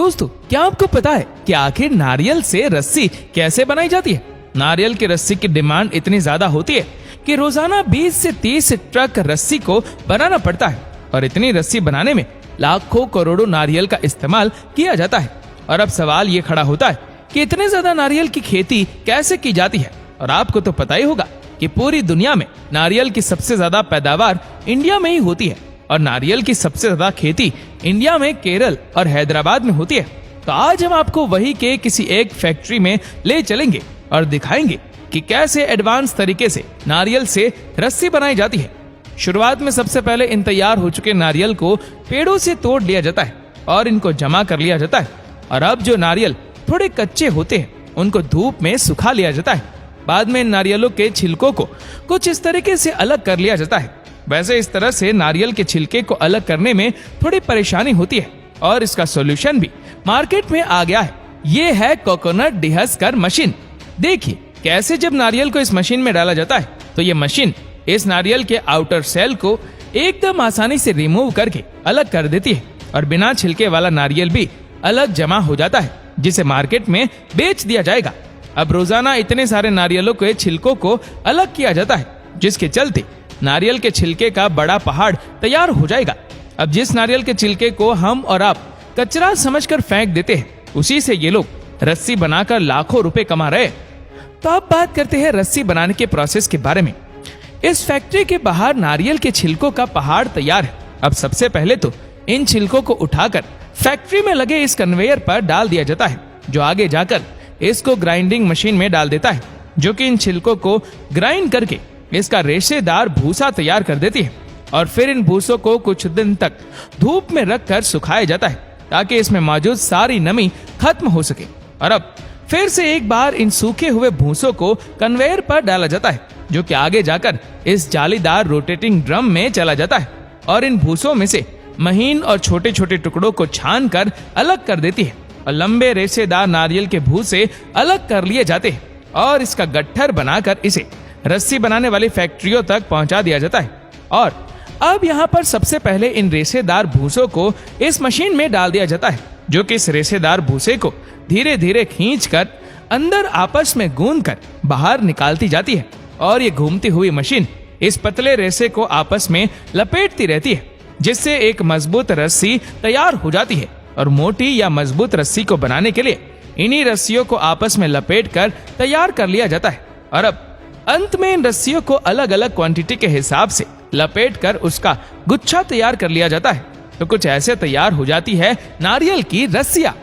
दोस्तों, क्या आपको पता है कि आखिर नारियल से रस्सी कैसे बनाई जाती है? नारियल की रस्सी की डिमांड इतनी ज्यादा होती है कि रोजाना 20 से 30 ट्रक रस्सी को बनाना पड़ता है और इतनी रस्सी बनाने में लाखों करोड़ों नारियल का इस्तेमाल किया जाता है। और अब सवाल ये खड़ा होता है कि इतने ज्यादा नारियल की खेती कैसे की जाती है? और आपको तो पता ही होगा कि पूरी दुनिया में नारियल की सबसे ज्यादा पैदावार इंडिया में ही होती है और नारियल की सबसे ज्यादा खेती इंडिया में केरल और हैदराबाद में होती है। तो आज हम आपको वही के किसी एक फैक्ट्री में ले चलेंगे और दिखाएंगे कि कैसे एडवांस तरीके से नारियल से रस्सी बनाई जाती है। शुरुआत में सबसे पहले इन तैयार हो चुके नारियल को पेड़ों से तोड़ लिया जाता है और इनको जमा कर लिया जाता है। और अब जो नारियल थोड़े कच्चे होते हैं उनको धूप में सुखा लिया जाता है। बाद में इन नारियलों के छिलकों को कुछ इस तरीके से अलग कर लिया जाता है। वैसे इस तरह से नारियल के छिलके को अलग करने में थोड़ी परेशानी होती है और इसका सॉल्यूशन भी मार्केट में आ गया है। ये है कोकोनट डिहस्कर मशीन। देखिए कैसे जब नारियल को इस मशीन में डाला जाता है तो ये मशीन इस नारियल के आउटर सेल को एकदम आसानी से रिमूव करके अलग कर देती है और बिना छिलके वाला नारियल भी अलग जमा हो जाता है, जिसे मार्केट में बेच दिया जाएगा। अब रोजाना इतने सारे नारियलों के छिलकों को अलग किया जाता है, जिसके चलते नारियल के छिलके का बड़ा पहाड़ तैयार हो जाएगा। अब जिस नारियल के छिलके को हम और आप कचरा समझकर फेंक देते हैं, उसी से ये लोग रस्सी बनाकर लाखों रुपए कमा रहे हैं। तो अब बात करते हैं रस्सी बनाने के प्रोसेस के बारे में। इस फैक्ट्री के बाहर नारियल के छिलकों का पहाड़ तैयार है। अब सबसे पहले तो इन छिलकों को उठाकर फैक्ट्री में लगे इस कन्वेयर पर डाल दिया जाता है, जो आगे जाकर इसको ग्राइंडिंग मशीन में डाल देता है, जो कि इन छिलकों को ग्राइंड करके इसका रेशेदार भूसा तैयार कर देती है। और फिर इन भूसों को कुछ दिन तक धूप में रखकर सुखाया जाता है ताकि इसमें मौजूद सारी नमी खत्म हो सके। और अब फिर से एक बार इन सूखे हुए भूसों को कन्वेयर पर डाला जाता है, जो कि आगे जाकर इस जालीदार रोटेटिंग ड्रम में चला जाता है और इन भूसों में से महीन और छोटे छोटे टुकड़ों को छान कर अलग कर देती है और लंबे रेशेदार नारियल के भूसे अलग कर लिए जाते हैं और इसका गट्ठर बनाकर इसे रस्सी बनाने वाली फैक्ट्रियों तक पहुंचा दिया जाता है। और अब यहाँ पर सबसे पहले इन रेशेदार भूसों को इस मशीन में डाल दिया जाता है, जो कि इस रेशेदार भूसे को धीरे धीरे खींचकर अंदर आपस में गूंथकर बाहर निकालती जाती है। और ये घूमती हुई मशीन इस पतले रेशे को आपस में लपेटती रहती है, जिससे एक मजबूत रस्सी तैयार हो जाती है। और मोटी या मजबूत रस्सी को बनाने के लिए इन्हीं रस्सियों को आपस में लपेटकर तैयार कर लिया जाता है। और अब अंत में इन रस्सियों को अलग अलग क्वांटिटी के हिसाब से लपेटकर उसका गुच्छा तैयार कर लिया जाता है। तो कुछ ऐसे तैयार हो जाती है नारियल की रस्सियां।